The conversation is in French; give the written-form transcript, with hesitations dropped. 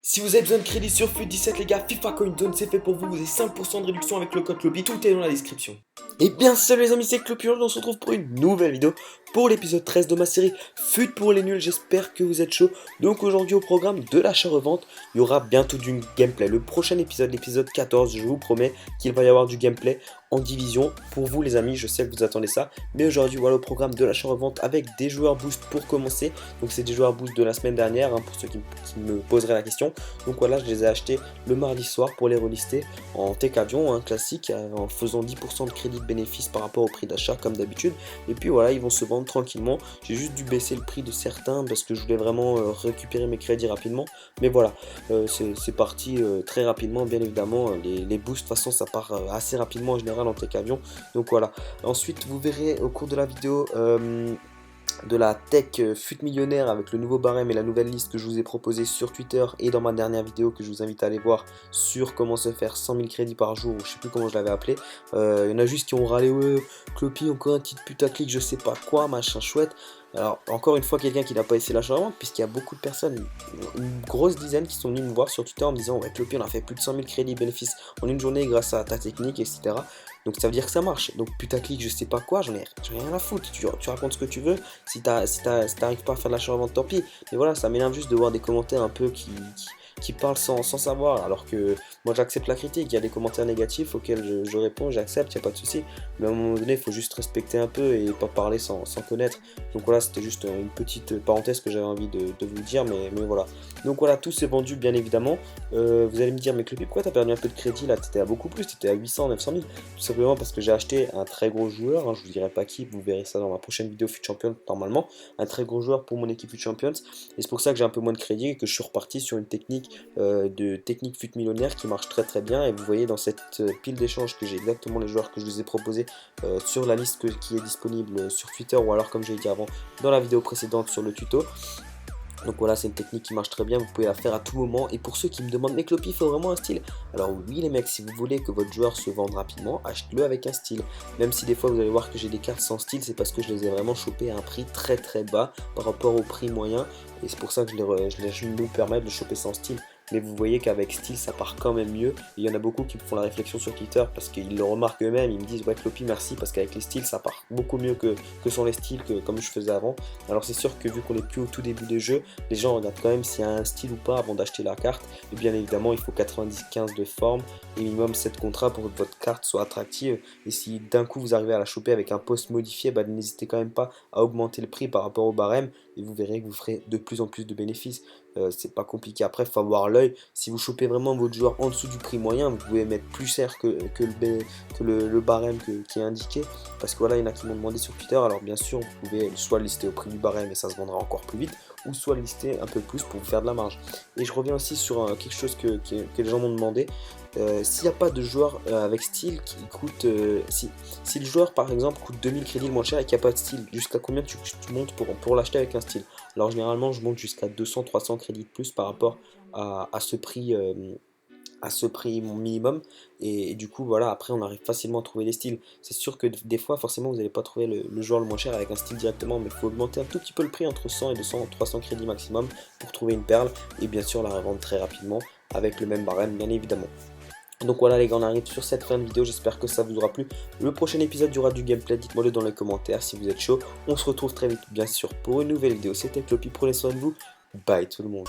Si vous avez besoin de crédit sur FUT17 les gars, FIFA Coin Zone c'est fait pour vous, vous avez 5% de réduction avec le code Clopy, tout est dans la description. Et bien salut les amis, c'est Clopy, on se retrouve pour une nouvelle vidéo pour l'épisode 13 de ma série FUT pour les nuls, j'espère que vous êtes chaud. Donc aujourd'hui au programme de l'achat-revente, il y aura bientôt du gameplay. Le prochain épisode, l'épisode 14, je vous promets qu'il va y avoir du gameplay en division. Pour vous les amis, je sais que vous attendez ça, mais aujourd'hui voilà au programme de l'achat-revente avec des joueurs boost pour commencer. Donc c'est des joueurs boost de la semaine dernière, pour ceux qui me poseraient la question. Donc voilà, je les ai achetés le mardi soir pour les relister en tech avion, classique, en faisant 10% de crédit de bénéfice par rapport au prix d'achat comme d'habitude. Et puis voilà, ils vont se vendre tranquillement. J'ai juste dû baisser le prix de certains parce que je voulais vraiment récupérer mes crédits rapidement. Mais voilà, c'est parti très rapidement, bien évidemment. Les boosts, de toute façon, ça part assez rapidement en général en tech avion. Donc voilà. Ensuite, vous verrez au cours de la vidéo de la tech FUT millionnaire avec le nouveau barème et la nouvelle liste que je vous ai proposé sur Twitter et dans ma dernière vidéo que je vous invite à aller voir sur comment se faire 100 000 crédits par jour, ou je sais plus comment je l'avais appelé. Il y en a juste qui ont râlé, ouais, Clopy, encore un petit putaclic, je sais pas quoi, machin chouette. Alors, encore une fois, quelqu'un qui n'a pas essayé l'achat-revente, puisqu'il y a beaucoup de personnes, une grosse dizaine qui sont venues me voir sur Twitter en me disant, ouais, Clopy, on a fait plus de 100 000 crédits bénéfices en une journée grâce à ta technique, etc. Donc ça veut dire que ça marche. Donc putaclic, je sais pas quoi, j'en ai rien à foutre. Tu racontes ce que tu veux. Si t'arrives pas à faire de l'achat-revente, tant pis. Mais voilà, ça m'énerve juste de voir des commentaires un peu qui parlent sans savoir, alors que moi j'accepte la critique. Il y a des commentaires négatifs auxquels je réponds, j'accepte, il n'y a pas de souci. Mais à un moment donné, il faut juste respecter un peu et pas parler sans connaître. Donc voilà, c'était juste une petite parenthèse que j'avais envie de vous dire, mais voilà. Donc voilà, tout s'est vendu bien évidemment. Vous allez me dire, mais Clopy, pourquoi t'as perdu un peu de crédit là? T'étais à beaucoup plus, t'étais à 800, 900 000. Tout simplement parce que j'ai acheté un très gros joueur, je vous dirai pas qui, vous verrez ça dans ma prochaine vidéo FUT Champions normalement. Un très gros joueur pour mon équipe FUT Champions. Et c'est pour ça que j'ai un peu moins de crédit et que je suis reparti sur une technique FUT millionnaire qui marche très très bien. Et vous voyez dans cette pile d'échanges que j'ai exactement les joueurs que je vous ai proposés sur la liste qui est disponible sur Twitter, ou alors comme j'ai dit avant dans la vidéo précédente sur le tuto. Donc voilà, c'est une technique qui marche très bien, vous pouvez la faire à tout moment. Et pour ceux qui me demandent, mais Clopy, il faut vraiment un style? Alors oui les mecs, si vous voulez que votre joueur se vende rapidement, achetez-le avec un style. Même si des fois vous allez voir que j'ai des cartes sans style, c'est parce que je les ai vraiment chopées à un prix très très bas par rapport au prix moyen. Et c'est pour ça que je me permets de le choper sans style. Mais vous voyez qu'avec style ça part quand même mieux. Et il y en a beaucoup qui me font la réflexion sur Twitter parce qu'ils le remarquent eux-mêmes, ils me disent ouais Clopy merci, parce qu'avec les styles ça part beaucoup mieux que sans les styles, comme je faisais avant. Alors c'est sûr que vu qu'on est plus au tout début des jeux, les gens regardent quand même s'il y a un style ou pas avant d'acheter la carte. Et bien évidemment il faut 90-15 de forme et minimum 7 contrats pour que votre carte soit attractive. Et si d'un coup vous arrivez à la choper avec un post modifié, bah, n'hésitez quand même pas à augmenter le prix par rapport au barème et vous verrez que vous ferez de plus en plus de bénéfices. C'est pas compliqué. Après il faut avoir l'œil. Si vous chopez vraiment votre joueur en dessous du prix moyen, vous pouvez mettre plus cher que le barème qui est indiqué, parce que voilà, il y en a qui m'ont demandé sur Twitter. Alors bien sûr vous pouvez soit le lister au prix du barème et ça se vendra encore plus vite, ou soit le lister un peu plus pour vous faire de la marge. Et je reviens aussi sur quelque chose que les gens m'ont demandé. S'il n'y a pas de joueur avec style qui coûte, si le joueur par exemple coûte 2000 crédits le moins cher et qu'il n'y a pas de style, jusqu'à combien tu montes pour l'acheter avec un style? Alors généralement je monte jusqu'à 200-300 crédits de plus par rapport à ce prix, mon minimum. Et du coup voilà, après on arrive facilement à trouver les styles. C'est sûr que des fois forcément vous n'allez pas trouver le joueur le moins cher avec un style directement, mais il faut augmenter un tout petit peu le prix entre 100 et 200-300 crédits maximum pour trouver une perle, et bien sûr la revendre très rapidement avec le même barème bien évidemment. Donc voilà les gars, on arrive sur cette fin de vidéo, j'espère que ça vous aura plu. Le prochain épisode, il y aura du gameplay, dites-moi le dans les commentaires si vous êtes chaud. On se retrouve très vite bien sûr pour une nouvelle vidéo. C'était Clopy, prenez soin de vous, bye tout le monde.